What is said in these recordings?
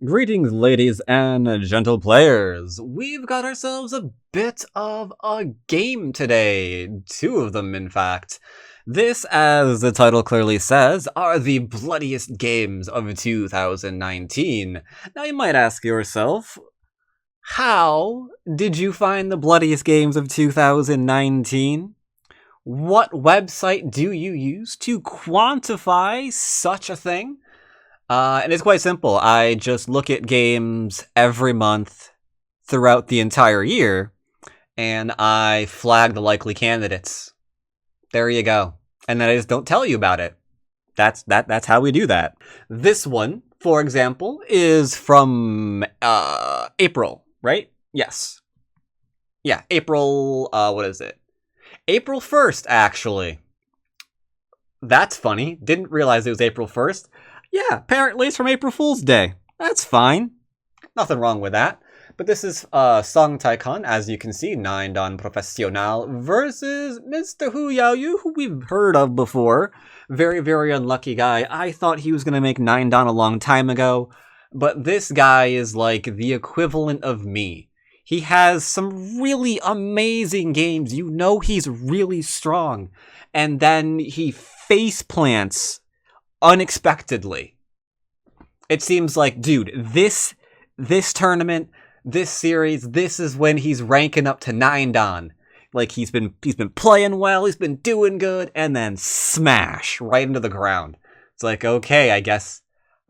Greetings, ladies and gentle players. We've got ourselves a bit of a game today. Two of them, in fact. This, as the title clearly says, are the bloodiest games of 2019. Now, you might ask yourself, how did you find the bloodiest games of 2019? What website do you use to quantify such a thing? And it's quite simple. I just look at games every month throughout the entire year, and I flag the likely candidates. There you go. And then I just don't tell you about it. That's how we do that. This one, for example, is from April, right? Yes. Yeah, April, what is it? April 1st, actually. That's funny. Didn't realize it was April 1st. Yeah, apparently it's from April Fool's Day. That's fine. Nothing wrong with that. But this is Song Taikon, as you can see, 9 Dan Professional versus Mr. Hu Yaoyu, who we've heard of before. Very, very unlucky guy. I thought he was going to make 9 Dan a long time ago, but this guy is like the equivalent of me. He has some really amazing games. You know he's really strong. And then he face plants unexpectedly. It seems like, dude, this tournament, this series, this is when he's ranking up to 9 Dan. Like he's been playing well, he's been doing good, and then smash right into the ground. It's like, okay, I guess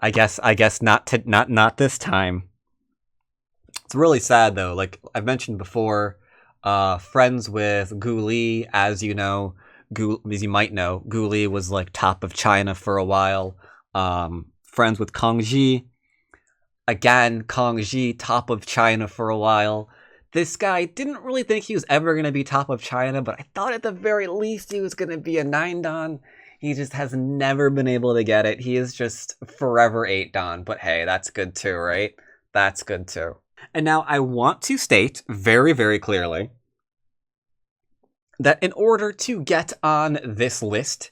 not this time. It's really sad though. Like I've mentioned before, friends with Gu Li, as you know. As you might know, Gu Li was like top of China for a while. Friends with Kong Ji. Again, Kong Ji, top of China for a while. This guy didn't really think he was ever going to be top of China, but I thought at the very least he was going to be a 9 Dan. He just has never been able to get it. He is just forever 8 Dan. But hey, that's good too, right? That's good too. And now I want to state very, very clearly that in order to get on this list,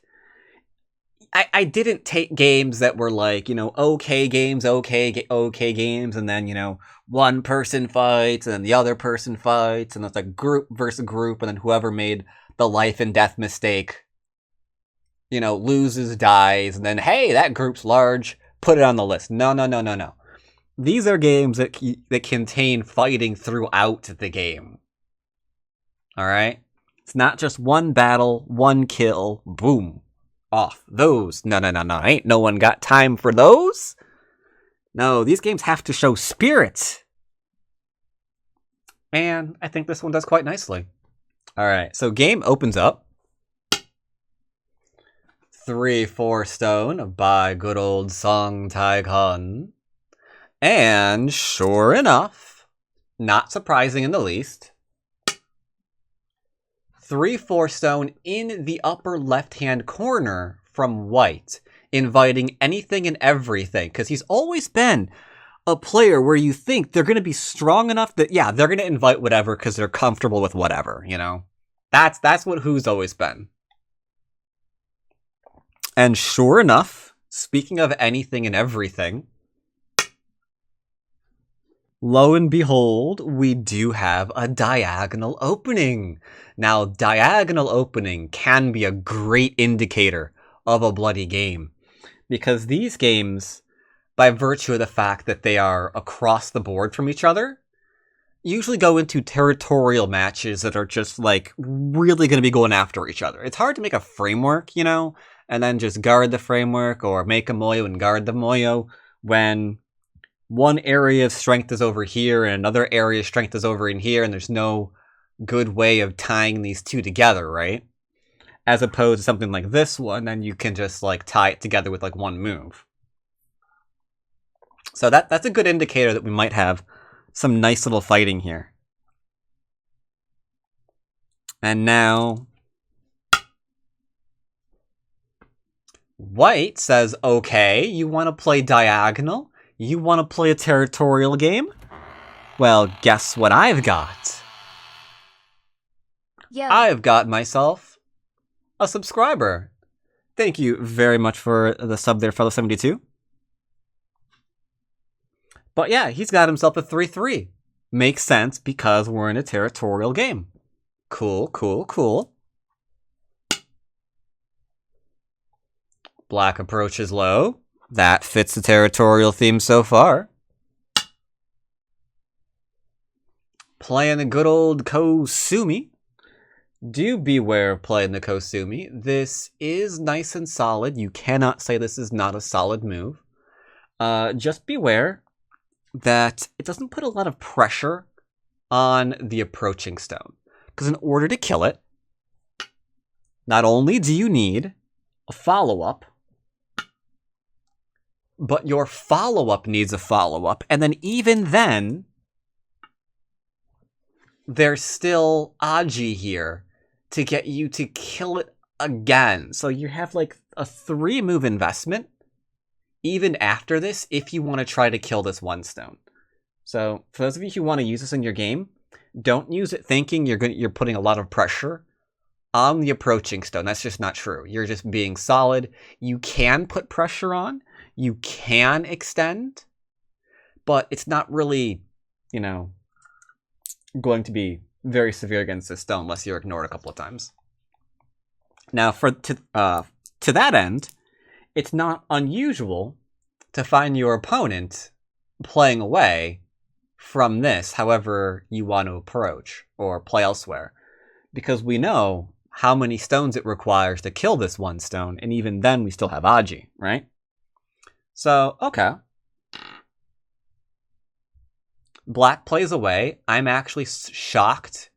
I didn't take games that were like, okay games, okay games, and then, one person fights, and then the other person fights, and it's like group versus group, and then whoever made the life and death mistake, loses, dies, and then, hey, that group's large, put it on the list. No. These are games that contain fighting throughout the game. Alright? It's not just one battle, one kill, boom, off. Those, no. Ain't no one got time for those. No, these games have to show spirit. And I think this one does quite nicely. Alright, so game opens up. 3-4 stone by good old Song Taikon. And sure enough, not surprising in the least, 3-4 stone in the upper left-hand corner from white, inviting anything and everything, because he's always been a player where you think they're going to be strong enough that, yeah, they're going to invite whatever because they're comfortable with whatever, That's what Who's always been. And sure enough, speaking of anything and everything, lo and behold, we do have a diagonal opening. Now, diagonal opening can be a great indicator of a bloody game, because these games, by virtue of the fact that they are across the board from each other, usually go into territorial matches that are just, like, really going to be going after each other. It's hard to make a framework, and then just guard the framework, or make a moyo and guard the moyo, when one area of strength is over here and another area of strength is over in here, and there's no good way of tying these two together, right? As opposed to something like this one, and you can just like tie it together with like one move. So that's a good indicator that we might have some nice little fighting here. And now white says, okay, you want to play diagonal? You want to play a territorial game? Well, guess what I've got? Yeah. I've got myself a subscriber. Thank you very much for the sub there, fellow 72. But yeah, he's got himself a 3-3. Makes sense because we're in a territorial game. Cool, cool, cool. Black approaches low. That fits the territorial theme so far. Playing the good old Kosumi. Do beware of playing the Kosumi. This is nice and solid. You cannot say this is not a solid move. Just beware that it doesn't put a lot of pressure on the approaching stone. Because in order to kill it, not only do you need a follow-up, but your follow-up needs a follow-up. And then even then, there's still Aji here to get you to kill it again. So you have like a 3-move investment even after this if you want to try to kill this one stone. So for those of you who want to use this in your game, don't use it thinking you're putting a lot of pressure on the approaching stone. That's just not true. You're just being solid. You can put pressure on. You can extend. But it's not really, going to be very severe against this stone unless you're ignored a couple of times. Now, to that end, it's not unusual to find your opponent playing away from this, however you want to approach or play elsewhere, because we know how many stones it requires to kill this one stone, and even then we still have Aji, right? So, okay. Black plays away. I'm actually shocked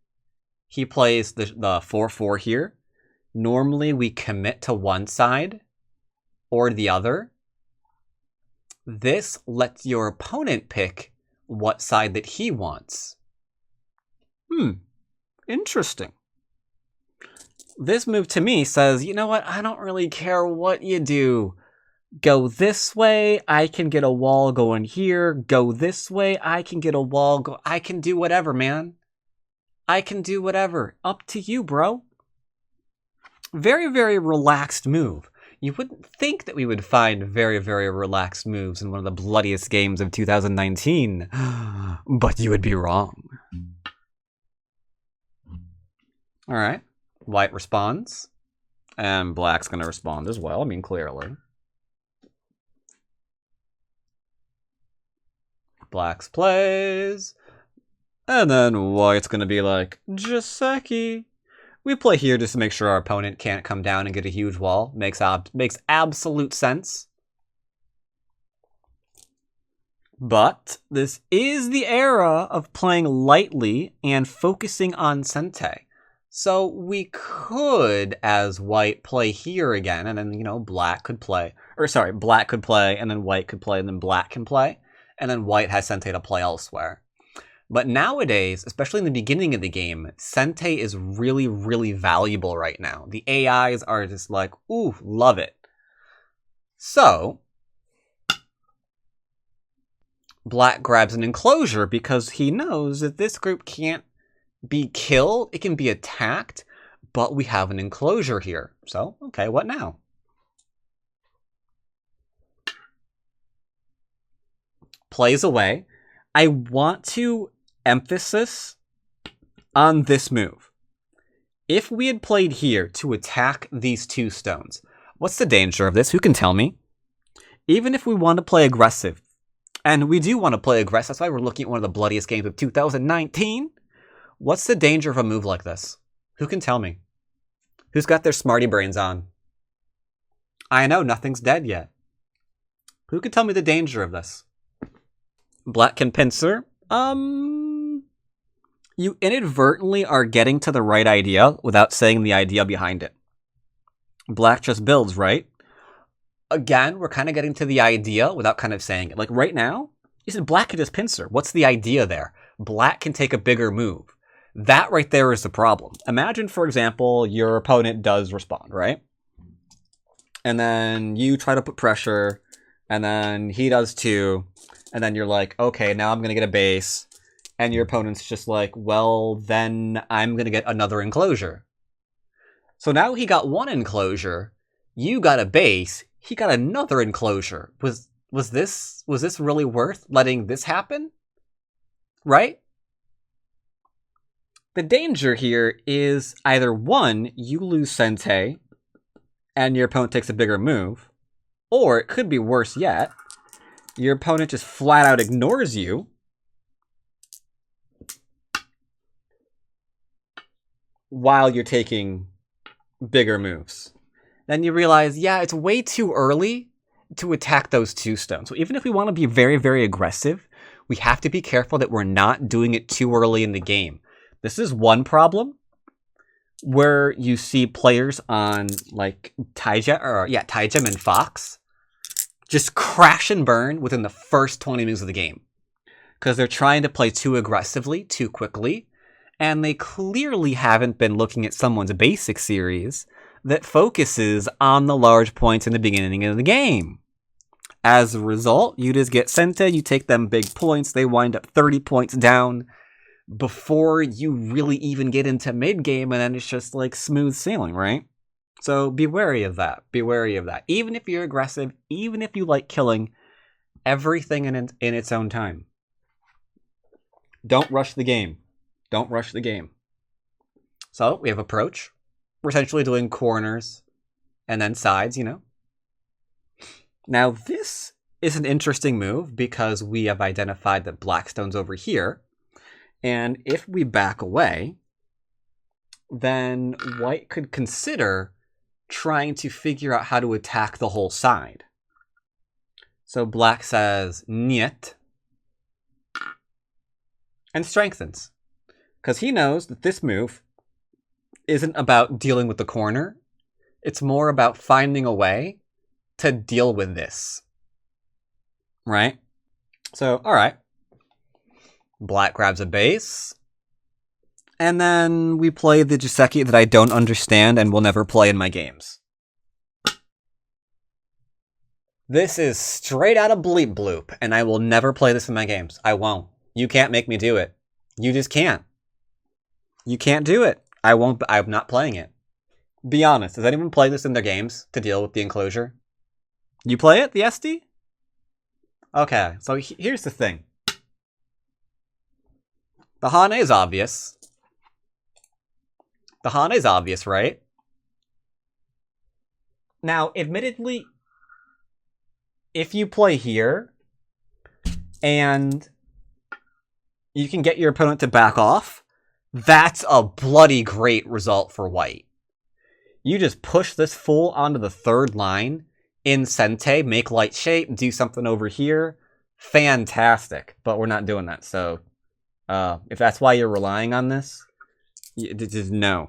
he plays the 4-4 here. Normally we commit to one side or the other. This lets your opponent pick what side that he wants. Interesting. This move to me says, you know what? I don't really care what you do. Go this way, I can get a wall going here. Go this way, I can get a wall go. I can do whatever, man. I can do whatever. Up to you, bro. Very, very relaxed move. You wouldn't think that we would find very, very relaxed moves in one of the bloodiest games of 2019, but you would be wrong. All right. White responds, and black's going to respond as well. I mean, clearly. Black's plays, and then white's going to be like, Joseki. We play here just to make sure our opponent can't come down and get a huge wall. Makes absolute sense. But this is the era of playing lightly and focusing on Sente. So we could, as white, play here again, and then, black could play. Black could play, and then white could play, and then black can play. And then white has Sente to play elsewhere. But nowadays, especially in the beginning of the game, Sente is really, really valuable right now. The AIs are just like, ooh, love it. So, black grabs an enclosure because he knows that this group can't be killed. It can be attacked, but we have an enclosure here. So, okay, what now? Plays away. I want to emphasis on this move. If we had played here to attack these two stones, what's the danger of this? Who can tell me? Even if we want to play aggressive, and we do want to play aggressive, that's why we're looking at one of the bloodiest games of 2019. What's the danger of a move like this? Who can tell me? Who's got their smarty brains on? I know, nothing's dead yet. Who can tell me the danger of this? Black can pincer. You inadvertently are getting to the right idea without saying the idea behind it. Black just builds, right? Again, we're kind of getting to the idea without kind of saying it. Like right now, you said black can just pincer. What's the idea there? Black can take a bigger move. That right there is the problem. Imagine, for example, your opponent does respond, right? And then you try to put pressure, and then he does too. And then you're like, okay, now I'm going to get a base. And your opponent's just like, well, then I'm going to get another enclosure. So now he got one enclosure. You got a base. He got another enclosure. Was Was this really worth letting this happen? Right? The danger here is either one, you lose Sente, and your opponent takes a bigger move, or it could be worse yet, your opponent just flat out ignores you, while you're taking bigger moves. Then you realize, yeah, it's way too early to attack those 2 stones. So even if we want to be very, very aggressive, we have to be careful that we're not doing it too early in the game. This is one problem where you see players on like Taijam and Fox just crash and burn within the first 20 minutes of the game. Because they're trying to play too aggressively, too quickly, and they clearly haven't been looking at someone's basic series that focuses on the large points in the beginning of the game. As a result, you just get Sente, you take them big points, they wind up 30 points down before you really even get into mid-game, and then it's just like smooth sailing, right? So be wary of that. Be wary of that. Even if you're aggressive, even if you like killing, everything in its own time. Don't rush the game. Don't rush the game. So we have approach. We're essentially doing corners and then sides, you know. Now this is an interesting move because we have identified that Blackstone's over here. And if we back away, then White could consider trying to figure out how to attack the whole side. So Black says, "Niet," and strengthens. Because he knows that this move isn't about dealing with the corner. It's more about finding a way to deal with this. Right? So, alright. Black grabs a base. And then we play the Joseki that I don't understand and will never play in my games. This is straight out of Bleep Bloop, and I will never play this in my games. I won't. You can't make me do it. You just can't. You can't do it. I won't. I'm not playing it. Be honest. Does anyone play this in their games to deal with the enclosure? You play it, the SD? Okay, so here's the thing. The Hane is obvious. The Hane is obvious, right? Now, admittedly, if you play here, and you can get your opponent to back off, that's a bloody great result for White. You just push this fool onto the 3rd line in Sente, make light shape, do something over here. Fantastic. But we're not doing that, so if that's why you're relying on this, just no.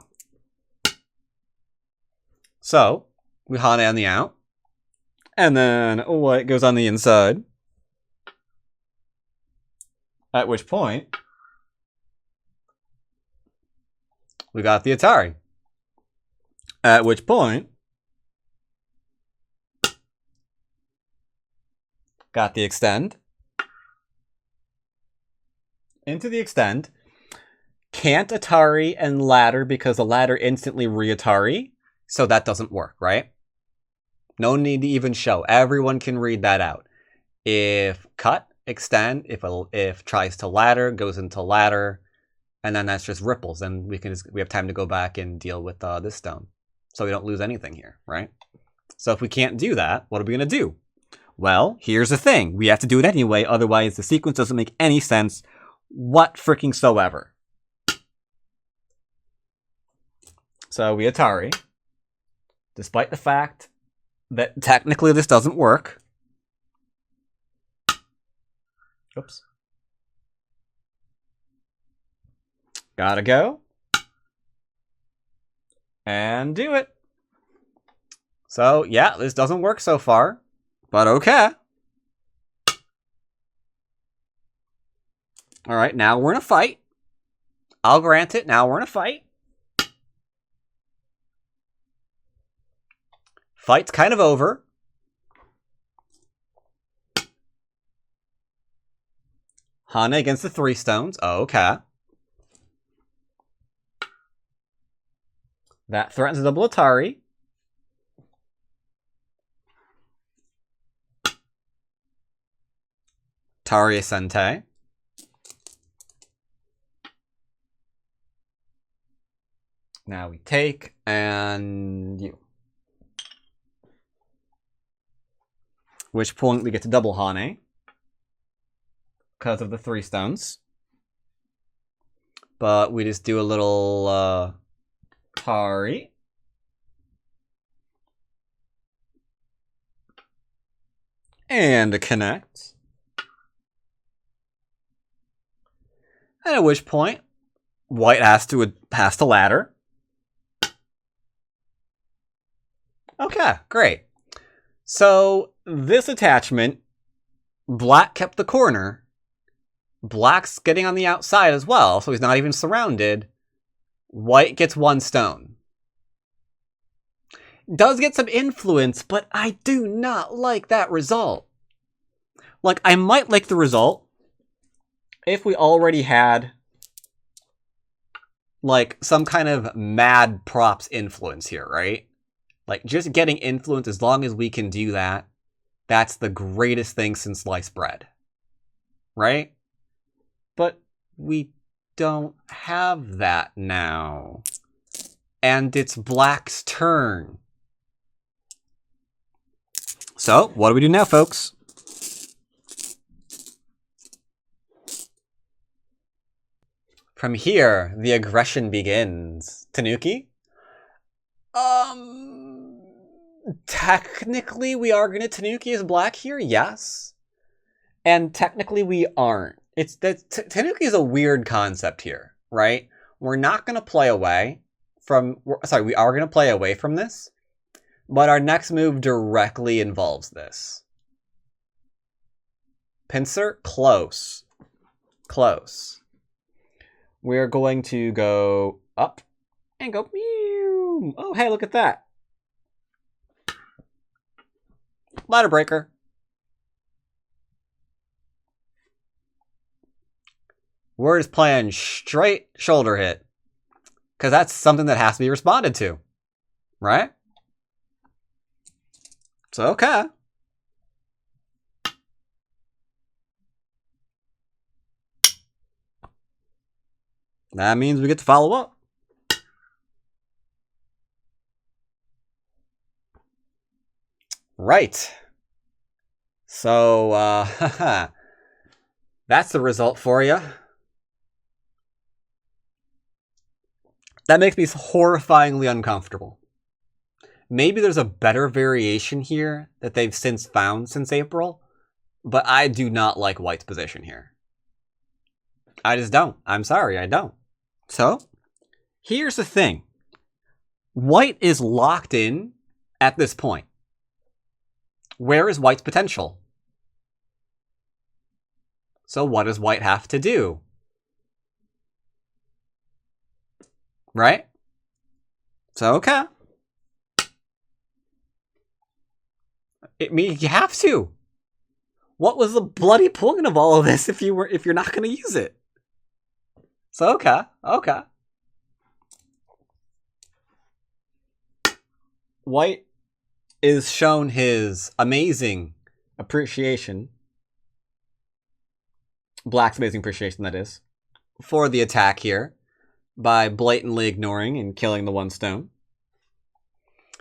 So, we Hane on the out. And then White goes on the inside. At which point, we got the Atari. At which point, got the extend. Into the extend. Can't Atari and ladder because the ladder instantly re-Atari. So that doesn't work, right? No need to even show. Everyone can read that out. If cut, extend, if tries to ladder, goes into ladder, and then that's just ripples, and we have time to go back and deal with this stone. So we don't lose anything here, right? So if we can't do that, what are we going to do? Well, here's the thing. We have to do it anyway, otherwise the sequence doesn't make any sense what freaking soever. So we Atari. Despite the fact that technically this doesn't work. Oops. Gotta go. And do it. So, yeah, this doesn't work so far. But okay. Alright, now we're in a fight. I'll grant it, now we're in a fight. Fight's kind of over. Hane against the 3 stones. Oh, okay. That threatens a double Atari. Taria Sente. Now we take, and you. Which point we get to double Hane. Because of the 3 stones. But we just do a little Tari. And a connect. And at which point, white has to ladder. Okay, great. So this attachment, black kept the corner. Black's getting on the outside as well, so he's not even surrounded. White gets 1 stone. Does get some influence, but I do not like that result. Like, I might like the result if we already had, like, some kind of mad props influence here, right? Like, just getting influence, as long as we can do that, that's the greatest thing since sliced bread. Right? But we don't have that now. And it's black's turn. So, what do we do now, folks? From here, the aggression begins. Tanuki? Technically we are going to Tanuki as black here, yes. And technically we aren't. It's that Tanuki is a weird concept here, right? We're not going to play away from... Sorry, we are going to play away from this. But our next move directly involves this. Pincer? Close. Close. We're going to go up and go meow. Oh, hey, look at that. Ladder breaker. We're just playing straight shoulder hit. Because that's something that has to be responded to. Right? So, okay. That means we get to follow up. Right. So, that's the result for you. That makes me horrifyingly uncomfortable. Maybe there's a better variation here that they've since found since April, but I do not like White's position here. I just don't. I'm sorry, I don't. So, here's the thing. White is locked in at this point. Where is White's potential? So what does White have to do? Right? So, okay. It means you have to. What was the bloody point of all of this if you're not going to use it? So, okay. Okay. White is shown his amazing appreciation. Black's amazing appreciation, that is. For the attack here. By blatantly ignoring and killing the 1 stone.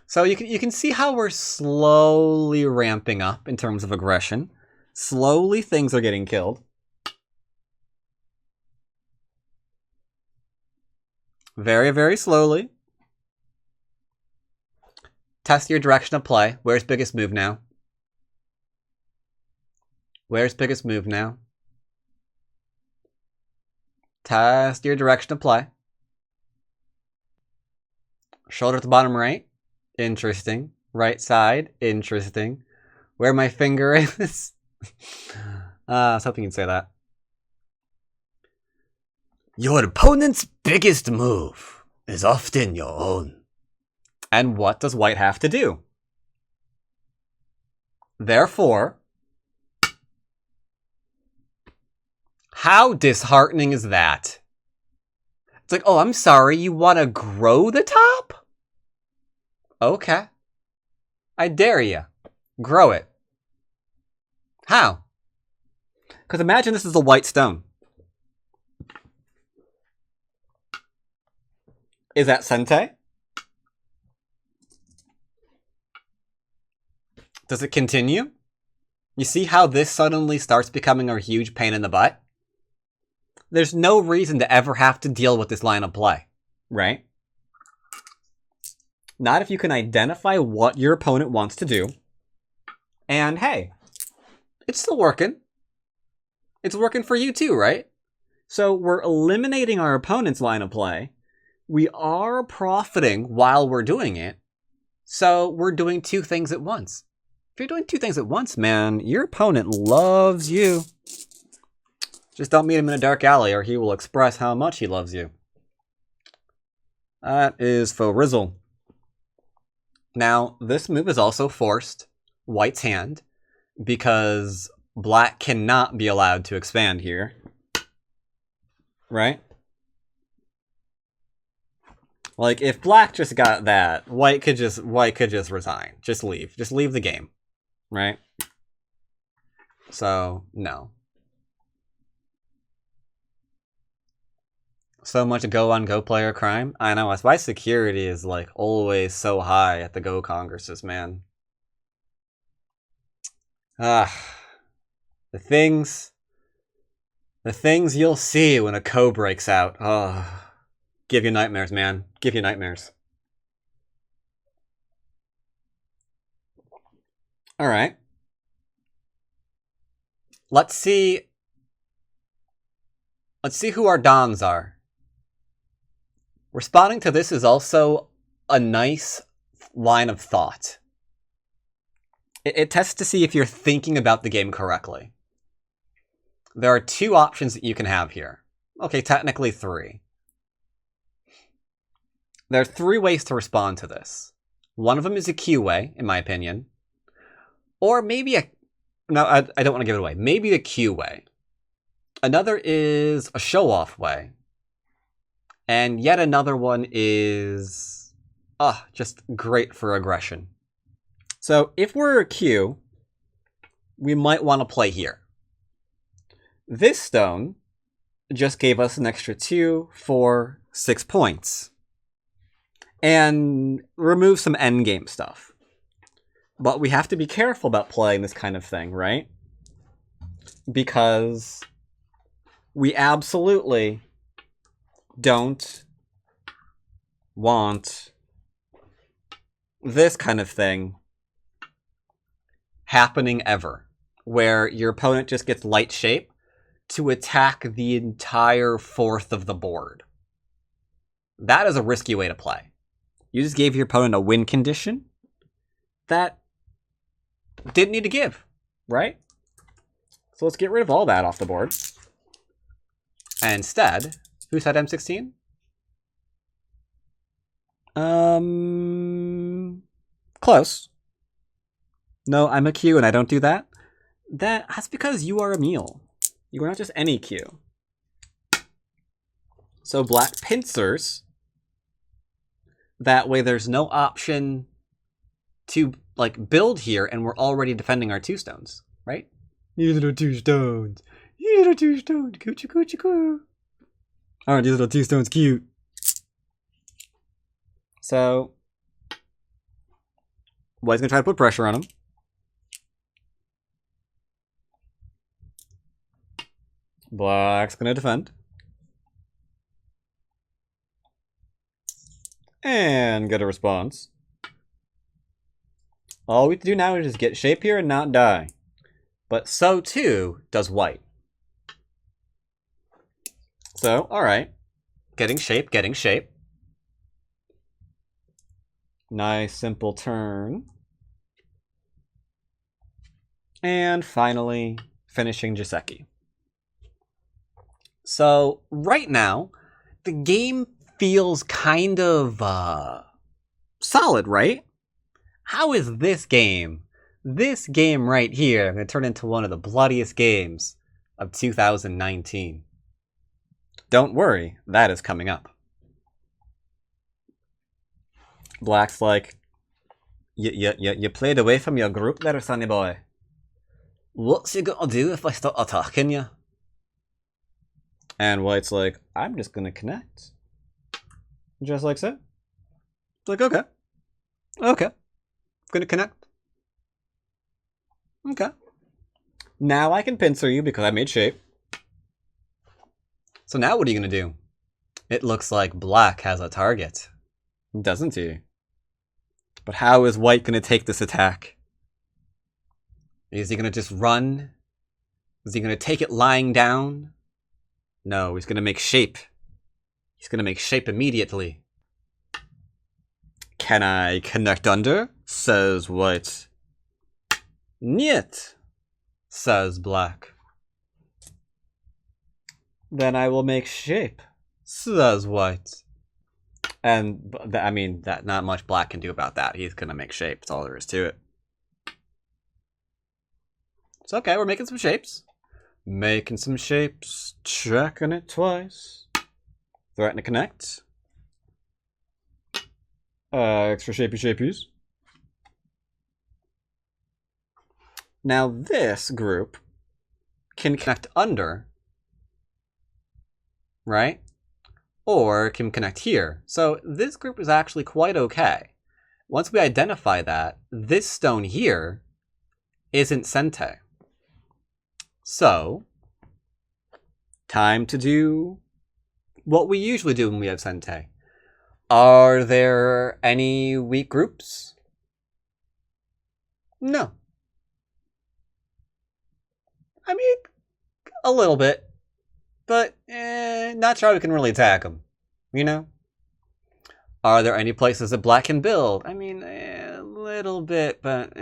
So you can see how we're slowly ramping up in terms of aggression. Slowly things are getting killed. Very, very slowly. Test your direction of play. Where's biggest move now? Where's biggest move now? Test your direction of play. Shoulder at the bottom right. Interesting. Right side. Interesting. Where my finger is. I was hoping you'd say that. Your opponent's biggest move is often your own. And what does White have to do? Therefore, how disheartening is that? It's like, oh, I'm sorry, you want to grow the top? Okay. I dare you. Grow it. How? Because imagine this is a white stone. Is that Sente? Does it continue? You see how this suddenly starts becoming a huge pain in the butt? There's no reason to ever have to deal with this line of play, right? Not if you can identify what your opponent wants to do. And hey, it's still working. It's working for you too, right? So we're eliminating our opponent's line of play. We are profiting while we're doing it. So we're doing two things at once. If you're doing two things at once, man, your opponent loves you. Just don't meet him in a dark alley or he will express how much he loves you. That is faux rizzle. Now, this move is also forced White's hand because Black cannot be allowed to expand here. Right? Like, if Black just got that, White could just resign. Just leave. Just leave the game. Right? So, no. So much Go player crime. I know, that's why security is, like, always so high at the Go Congresses, man. The things you'll see when a Go breaks out. Oh, give you nightmares, man. Give you nightmares. Alright. Let's see who our dons are. Responding to this is also a nice line of thought. It tests to see if you're thinking about the game correctly. There are two options that you can have here. Okay, technically three. There are three ways to respond to this. One of them is a Q way, in my opinion. Or maybe a... No, I don't want to give it away. Maybe the Q way. Another is a show-off way. And yet another one is... just great for aggression. So if we're a Q, we might want to play here. This stone just gave us an extra 2, 4, 6 points. And remove some endgame stuff. But we have to be careful about playing this kind of thing, right? Because we absolutely don't want this kind of thing happening ever, where your opponent just gets light shape to attack the entire fourth of the board. That is a risky way to play. You just gave your opponent a win condition that didn't need to give, right? So let's get rid of all that off the board. And instead, who said M16? Close. No, I'm a Q and I don't do that. That's because you are a meal. You are not just any Q. So Black pincers. That way there's no option to, like, build here and we're already defending our 2 stones, right? These are 2 stones. These are 2 stones. Coochie coochie coo. Aren't these little 2 stones cute? So White's gonna try to put pressure on him. Black's gonna defend. And get a response. All we have to do now is just get shape here and not die. But so too does White. So, alright. Getting shape, getting shape. Nice, simple turn. And finally, finishing Joseki. So, right now, the game feels kind of, solid, right? How is this game right here, going to turn into one of the bloodiest games of 2019? Don't worry, that is coming up. Black's like, you played away from your group there, sonny boy. What's you gonna do if I start attacking you? And White's like, I'm just gonna connect. Just like so. It's like, okay. Okay. Gonna connect. Okay. Now I can pincer you because I made shape. So now what are you gonna do? It looks like Black has a target. Doesn't he? But how is White gonna take this attack? Is he gonna just run? Is he gonna take it lying down? No, he's gonna make shape. He's gonna make shape immediately. Can I connect under? Says White. Niet, says Black. Then I will make shape, says White. And, I mean, that not much Black can do about that. He's gonna make shape. That's all there is to it. It's okay, we're making some shapes. Making some shapes. Checking it twice. Threaten to connect. Extra shapies. Now this group can connect under, right? Or can connect here. So this group is actually quite okay. Once we identify that, this stone here isn't Sente. So, time to do what we usually do when we have Sente. Are there any weak groups? No. I mean, a little bit. But, not sure we can really attack them. You know? Are there any places that Black can build? I mean, a little bit, but,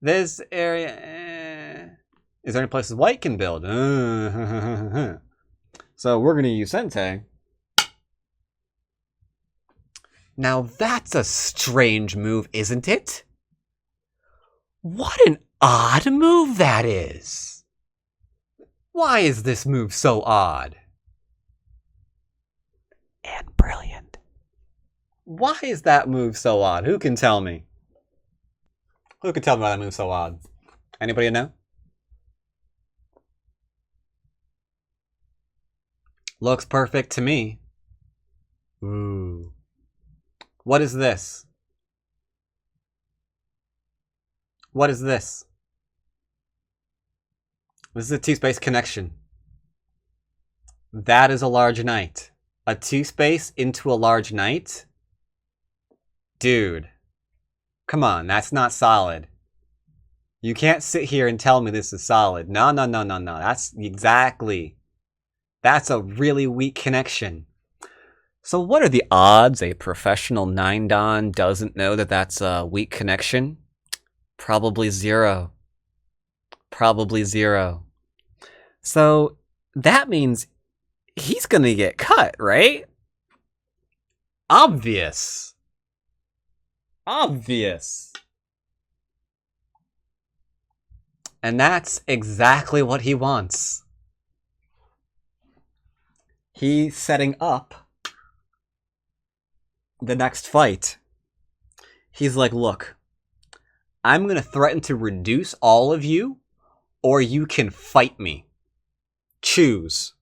This area, Is there any places White can build? So we're going to use Sente. Now that's a strange move, isn't it? What an odd move that is. Why is this move so odd? And brilliant. Why is that move so odd? Who can tell me? Who can tell me why that move's so odd? Anybody know? Looks perfect to me. Ooh. What is this? What is this? This is a two-space connection. That is a large knight. A two-space into a large knight? Dude. Come on, that's not solid. You can't sit here and tell me this is solid. No. That's exactly. That's a really weak connection. So what are the odds a professional 9-dan doesn't know that that's a weak connection? Probably zero. Probably zero. So that means he's going to get cut, right? Obvious. Obvious. And that's exactly what he wants. He's setting up the next fight. He's like, look, I'm going to threaten to reduce all of you, or you can fight me. Choose.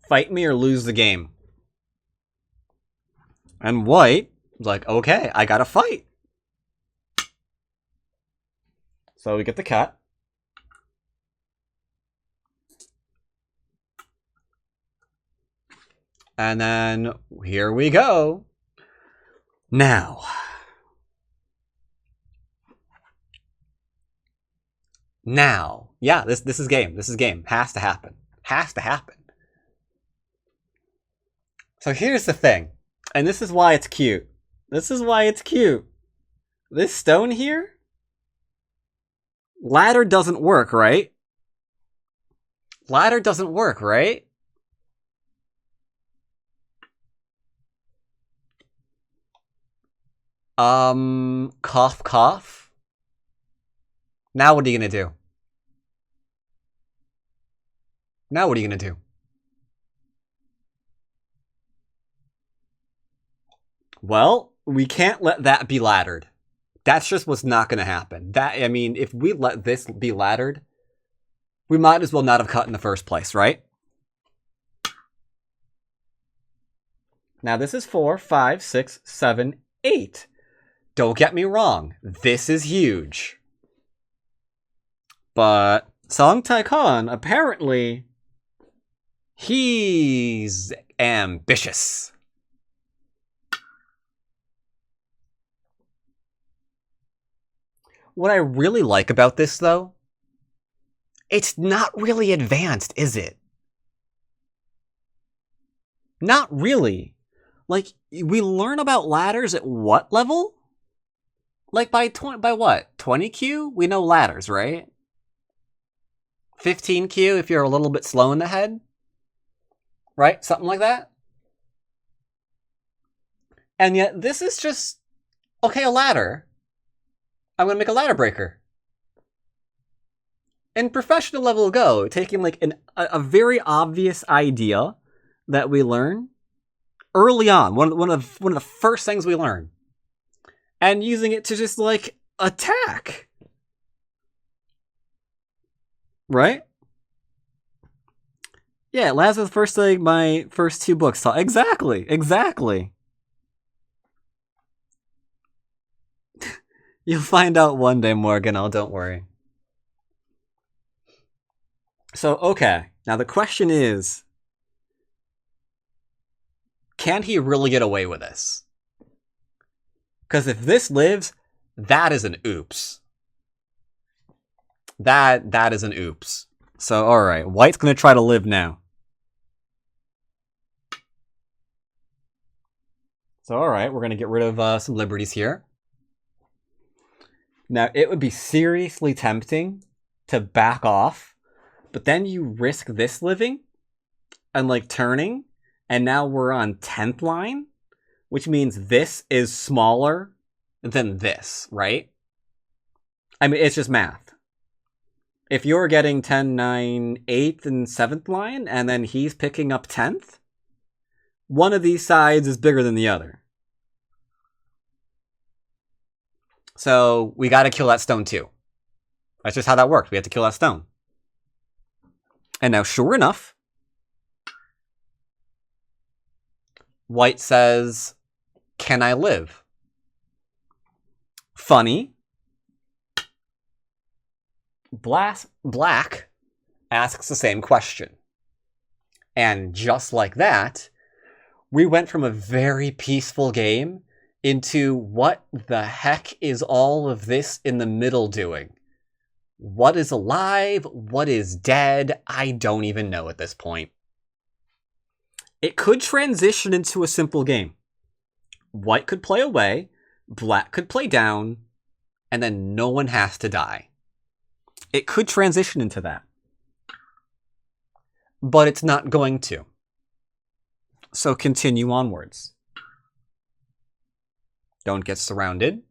Fight me or lose the game. And White was like, okay, I gotta fight. So we get the cut. And then here we go. Now. Yeah, this is game. This is game. Has to happen. Has to happen. So here's the thing. And this is why it's cute. This is why it's cute. This stone here? Ladder doesn't work, right? Ladder doesn't work, right? Cough, cough. Now what are you gonna do? Now what are you gonna do? Well, we can't let that be laddered. That's just what's not going to happen. I mean, if we let this be laddered, we might as well not have cut in the first place, right? Now this is 4, 5, 6, 7, 8. Don't get me wrong, this is huge. But Song Taikon, apparently, he's ambitious. What I really like about this, though, it's not really advanced, is it? Not really. Like, we learn about ladders at what level? Like, by what? 20Q? We know ladders, right? 15Q if you're a little bit slow in the head? Right? Something like that? And yet, this is just, okay, a ladder. I'm gonna make a ladder breaker. In professional level Go, taking like a very obvious idea that we learn early on, one of the first things we learn, and using it to just like attack, right? Yeah, last was the first thing my first 2 books taught. Exactly. You'll find out one day, Morgan. Don't worry. So, okay. Now the question is, can he really get away with this? Because if this lives, that is an oops. That is an oops. So, alright. White's going to try to live now. So, alright. We're going to get rid of some liberties here. Now, it would be seriously tempting to back off, but then you risk this living and like turning, and now we're on 10th line, which means this is smaller than this, right? I mean, it's just math. If you're getting 10, 9, 8th, and 7th line, and then he's picking up 10th, one of these sides is bigger than the other. So we got to kill that stone too. That's just how that works. We have to kill that stone. And now, sure enough, White says, "Can I live?" Funny. Black asks the same question. And just like that, we went from a very peaceful game into what the heck is all of this in the middle doing? What is alive? What is dead? I don't even know at this point. It could transition into a simple game. White could play away, black could play down, and then no one has to die. It could transition into that. But it's not going to. So continue onwards. Don't get surrounded.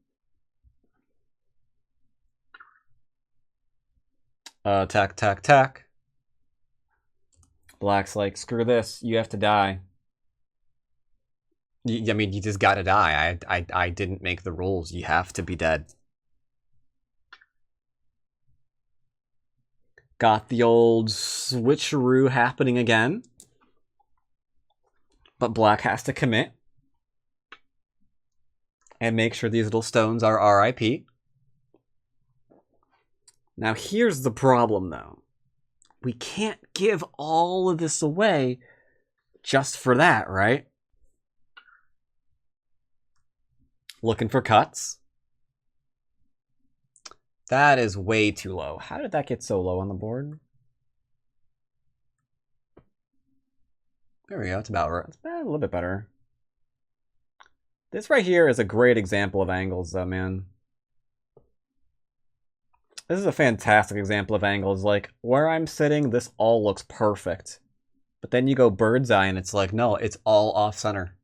Attack. Black's like, screw this, you have to die. I mean, you just gotta die. I didn't make the rules. You have to be dead. Got the old switcheroo happening again. But black has to commit. And make sure these little stones are RIP. Now here's the problem, though. We can't give all of this away just for that, right? Looking for cuts. That is way too low. How did that get so low on the board? There we go. It's about right. It's a little bit better. This right here is a great example of angles, though, man. This is a fantastic example of angles. Like, where I'm sitting, this all looks perfect. But then you go bird's eye, and it's like, no, it's all off-center.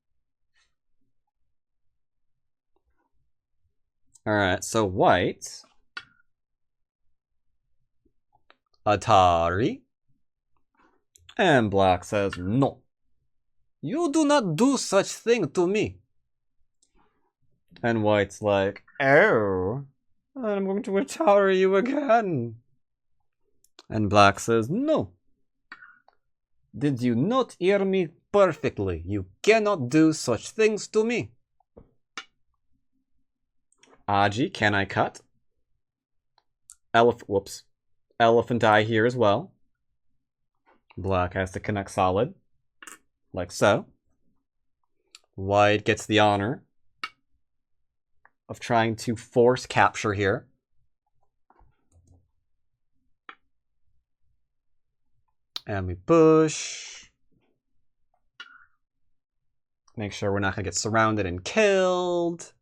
Alright, so white. Atari. And black says, no. You do not do such thing to me. And white's like, Oh, I'm going to retire you again. And Black says, no. Did you not hear me perfectly? You cannot do such things to me. Aji, can I cut? Elephant eye here as well. Black has to connect solid. Like so. White gets the honor of trying to force capture here. And we push. Make sure we're not going to get surrounded and killed.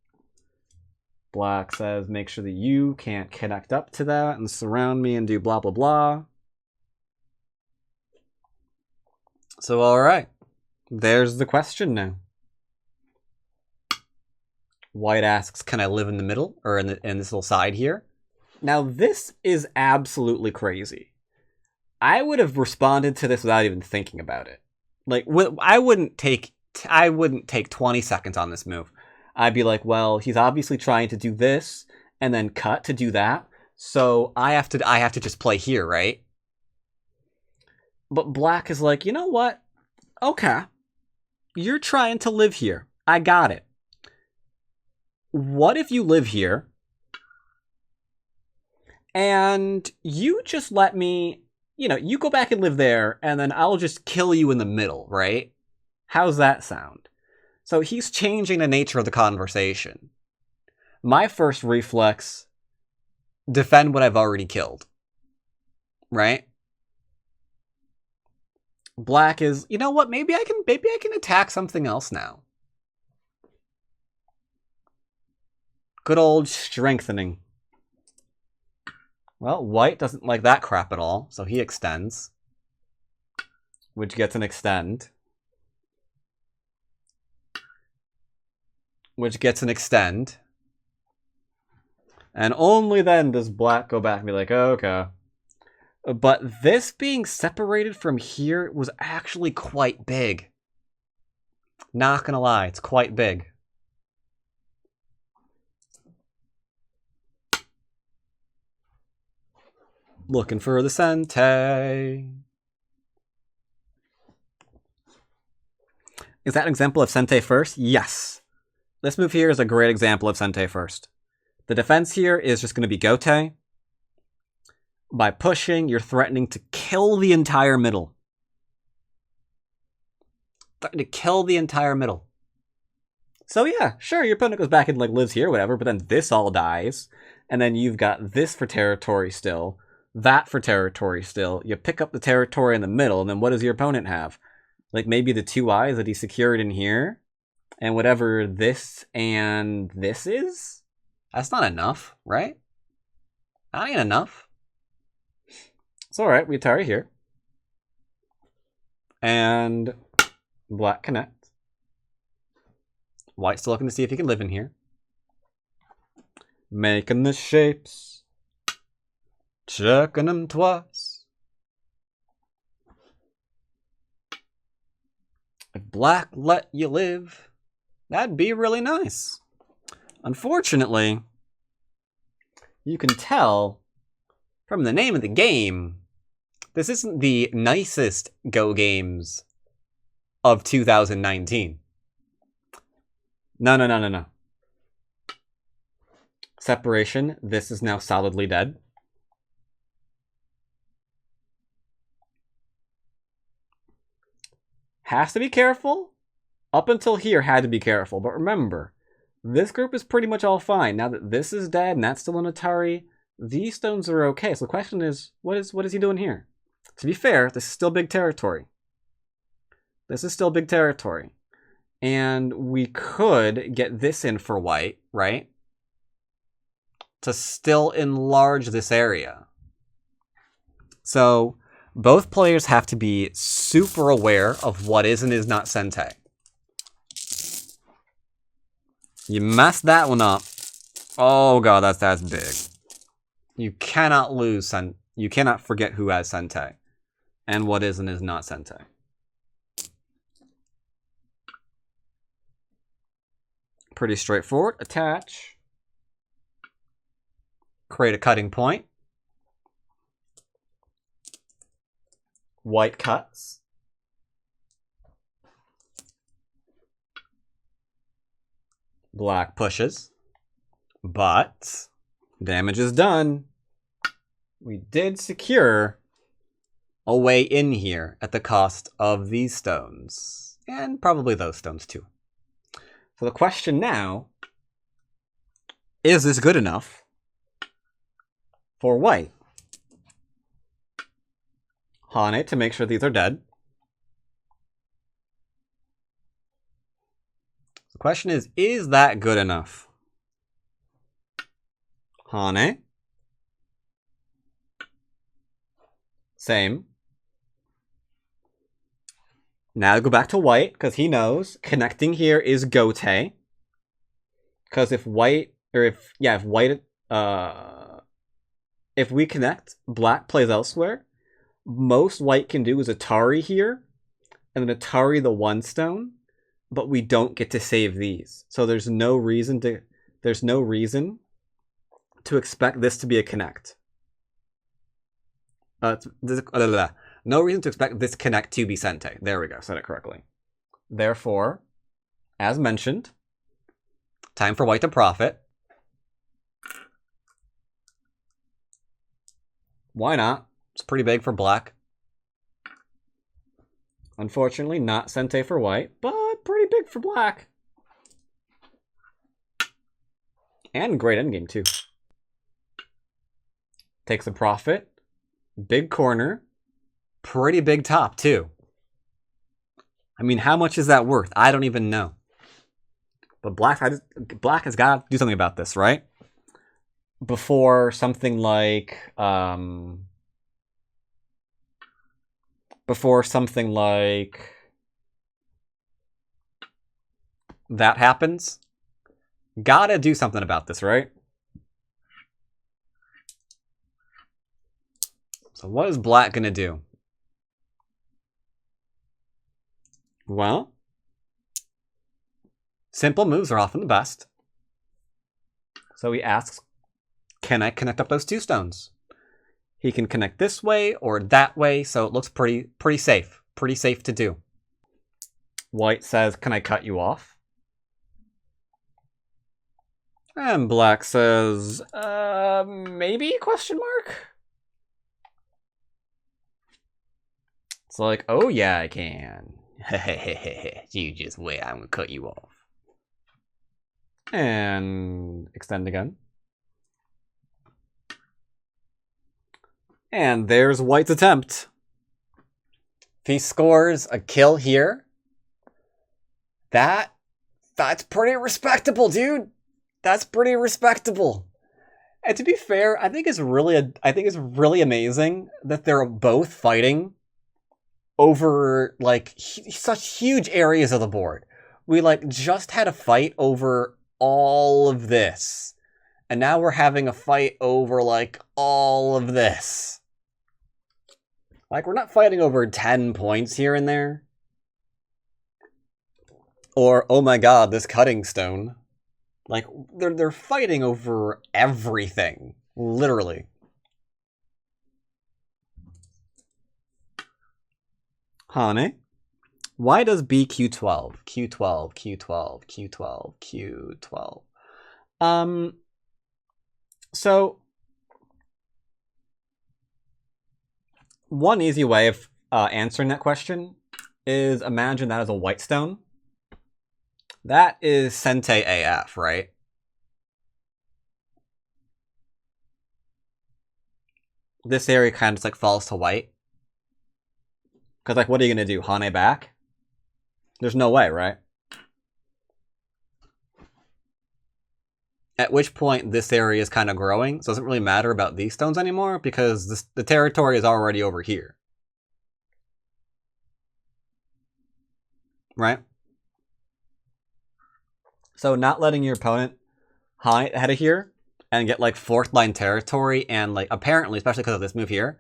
Black says, make sure that you can't connect up to that and surround me and do blah, blah, blah. So, all right. There's the question now. White asks, can I live in the middle or in this little side here? Now, this is absolutely crazy. I would have responded to this without even thinking about it. Like, I wouldn't take 20 seconds on this move. I'd be like, well, he's obviously trying to do this and then cut to do that. So I have to just play here, right? But Black is like, you know what? Okay. You're trying to live here. I got it. What if you live here and you just let me, you go back and live there and then I'll just kill you in the middle, right? How's that sound? So he's changing the nature of the conversation. My first reflex, defend what I've already killed. Right? Black is, you know what, maybe I can attack something else now. Good old strengthening. Well, White doesn't like that crap at all, so he extends. Which gets an extend. Which gets an extend. And only then does Black go back and be like, oh, okay. But this being separated from here was actually quite big. Not gonna lie, it's quite big. Looking for the Sente. Is that an example of Sente first? Yes. This move here is a great example of Sente first. The defense here is just going to be Gote. By pushing, you're threatening to kill the entire middle. Threatening to kill the entire middle. So yeah, sure, your opponent goes back and lives here, whatever, but then this all dies. And then you've got this for territory still. That for territory still. You pick up the territory in the middle, and then what does your opponent have? Like maybe the 2 eyes that he secured in here? And whatever this and this is? That's not enough, right? That ain't enough. It's alright, we retire here. And Black connect. White's still looking to see if he can live in here. Making the shapes. Checking them twice. If Black let you live, that'd be really nice. Unfortunately, you can tell from the name of the game, this isn't the nicest Go games of 2019. No. Separation, this is now solidly dead. Has to be careful. Up until here, had to be careful. But remember, this group is pretty much all fine. Now that this is dead and that's still an Atari, these stones are okay. So the question is, what is he doing here? To be fair, this is still big territory. This is still big territory. And we could get this in for White, right? To still enlarge this area. So both players have to be super aware of what is and is not Sente. You messed that one up. Oh god, that's big. You cannot lose you cannot forget who has Sente. And what is and is not Sente. Pretty straightforward. Attach. Create a cutting point. White cuts. Black pushes. But damage is done. We did secure a way in here at the cost of these stones. And probably those stones too. So the question now, is this good enough for white? Hane to make sure these are dead. The question is that good enough? Hane. Same. Now go back to white, because he knows connecting here is Gote. Because if white, or if white, if we connect, black plays elsewhere, most white can do is Atari here, and then Atari the one stone, but we don't get to save these. So there's no reason to expect this to be a connect. No reason to expect this connect to be Sente. There we go, said it correctly. Therefore, as mentioned, time for white to profit. Why not? It's pretty big for black. Unfortunately, not Sente for white, but pretty big for black. And great endgame, too. Takes a profit. Big corner. Pretty big top, too. I mean, how much is that worth? I don't even know. But black has got to do something about this, right? Before something like... that happens, gotta do something about this, right? So what is black gonna do? Well, simple moves are often the best. So he asks, can I connect up those two stones? He can connect this way or that way, so it looks pretty safe. Pretty safe to do. White says, can I cut you off? And black says, maybe, question mark? It's like, oh yeah, I can. You just wait, I'm gonna cut you off. And extend again. And there's white's attempt. If he scores a kill here, that's pretty respectable, dude. That's pretty respectable. And to be fair, I think it's really amazing that they're both fighting over like such huge areas of the board. We like just had a fight over all of this, and now we're having a fight over like all of this. Like, we're not fighting over 10 points here and there. Or, oh my god, this cutting stone. Like, they're fighting over everything. Literally. Hane. Why does B Q12? Q12, Q12, Q12, Q12. So... one easy way of answering that question is imagine that as a white stone. That is Sente AF, right? This area kind of just like falls to white. Because like, what are you going to do? Hane back? There's no way, right? At which point this area is kind of growing, so it doesn't really matter about these stones anymore because the territory is already over here. Right? So not letting your opponent hide ahead of here and get like fourth line territory and like apparently, especially because of this move here,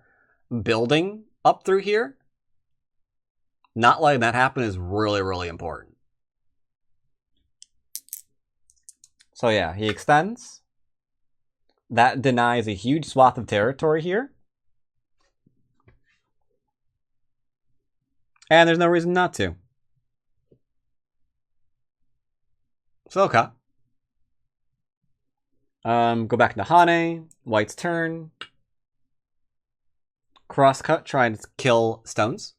building up through here, not letting that happen is really, really important. So yeah, he extends. That denies a huge swath of territory here. And there's no reason not to. So, okay. Go back to Hane. White's turn. Crosscut, trying to kill stones.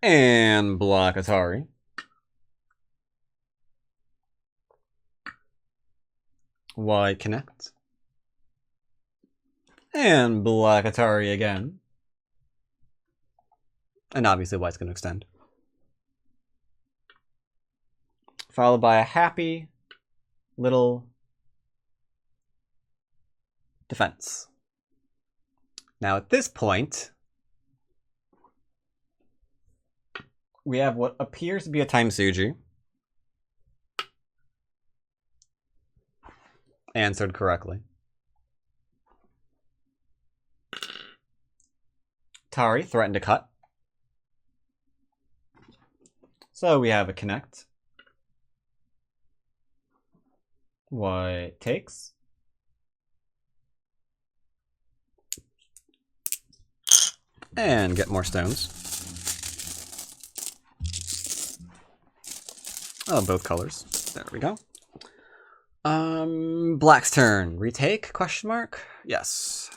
And block Atari. White connect. And black Atari again. And obviously white's going to extend. Followed by a happy little defense. Now at this point, we have what appears to be a time Suji. Answered correctly. Tari threatened to cut. So we have a connect. White takes. And get more stones. Oh, both colors. There we go. Black's turn. Retake? Question mark? Yes.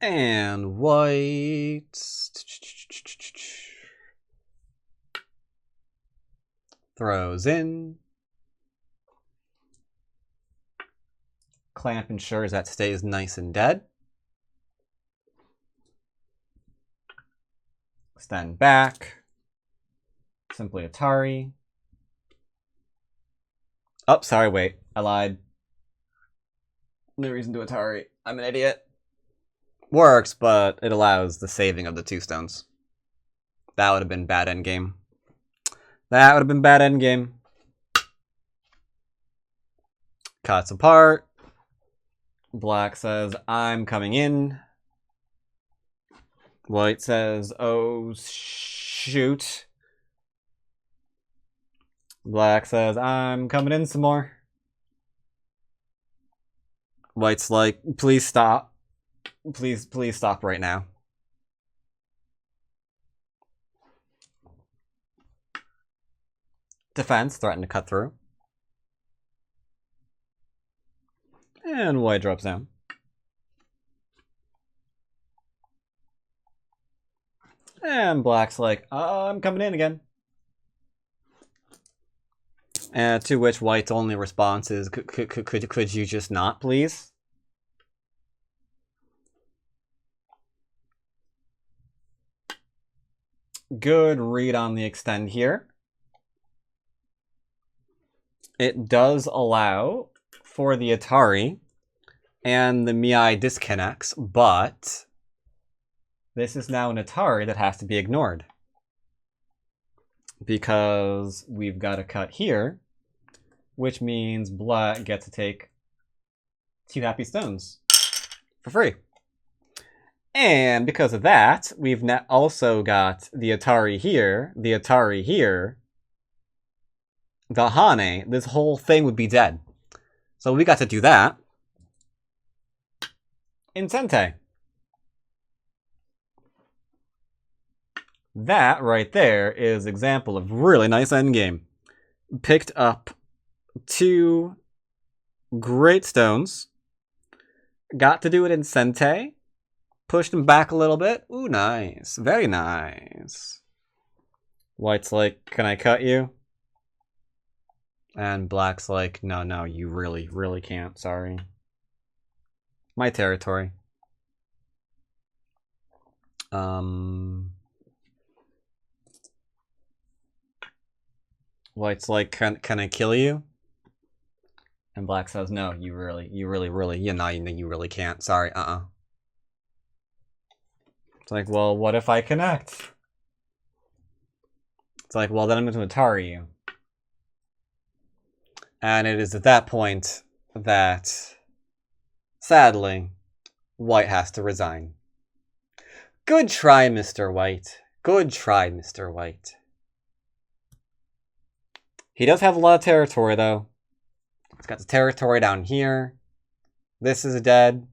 And white throws in. Clamp ensures that stays nice and dead. Extend back. Simply Atari. Oh, sorry, wait. I lied. No reason to Atari. I'm an idiot. Works, but it allows the saving of the 2 stones. That would have been bad endgame. That would have been bad endgame. Cuts apart. Black says, I'm coming in. White says, oh, shoot. Black says, I'm coming in some more. White's like, please stop. Please stop right now. Defense, threaten to cut through. And white drops down. And black's like, I'm coming in again. And to which white's only response is, could you just not, please? Good read on the extend here. It does allow for the Atari and the Miai disconnects, but this is now an Atari that has to be ignored. Because we've got a cut here, which means black gets to take 2 happy stones for free. And because of that, we've also got the Atari here, the Atari here, the Hane. This whole thing would be dead. So we got to do that in Sente. That right there is an example of really nice endgame. Picked up 2 great stones. Got to do it in Sente. Pushed him back a little bit. Ooh, nice. Very nice. White's like, can I cut you? And black's like, no, you really can't. Sorry. My territory. White's like, can I kill you? And black says, no, you really, you really can't. Sorry, It's like, well, what if I connect? It's like, well, then I'm going to Atari you. And it is at that point that, sadly, White has to resign. Good try, Mr. White. Good try, Mr. White. He does have a lot of territory, though. He's got the territory down here. This is dead.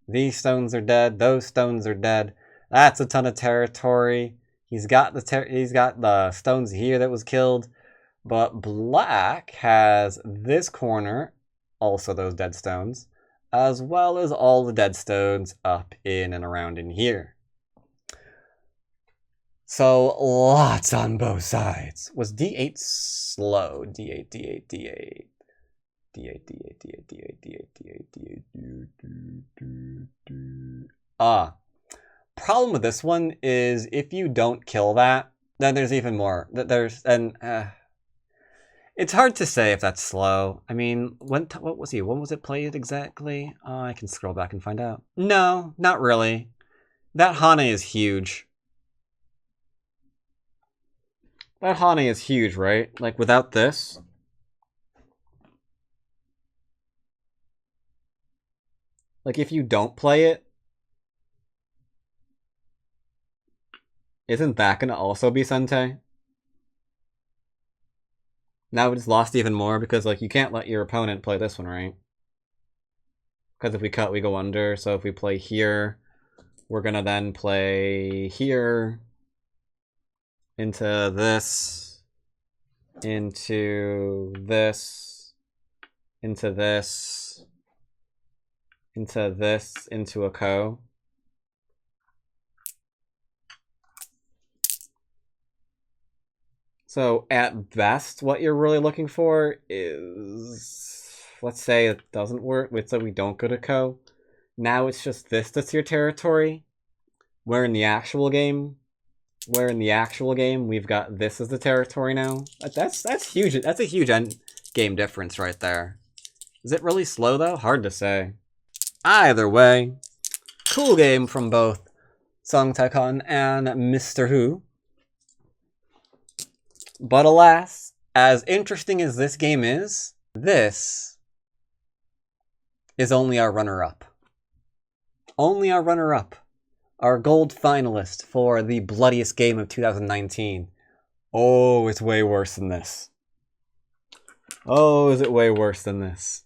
These stones are dead. Those stones are dead. That's a ton of territory. He's got the stones here that was killed. But black has this corner, also those dead stones, as well as all the dead stones up in and around in here. So lots on both sides. Was D8 slow? D8, D8, D8. D8, D8, D8, D8, D8, D8, D8. Problem with this one is if you don't kill that, then there's even more. It's hard to say if that's slow. I mean, when was it played exactly? I can scroll back and find out. No, not really. That Hane is huge. That Hane is huge, right? Like, without this... Like, if you don't play it... Isn't that gonna also be Sente? Now it's lost even more because, like, you can't let your opponent play this one, right? Because if we cut, we go under. So if we play here, we're gonna then play here into this, into this, into this, into this, into a ko. So at best, what you're really looking for is, let's say it doesn't work, let's say we don't go to ko. Now it's just this that's your territory. Where in the actual game, we've got this as the territory now. That's huge. That's a huge end game difference right there. Is it really slow though? Hard to say. Either way, cool game from both Song Taekon and Mr. Who. But alas, as interesting as this game is, this is only our runner-up. Only our runner-up. Our gold finalist for the bloodiest game of 2019. Oh, it's way worse than this. Oh, is it way worse than this?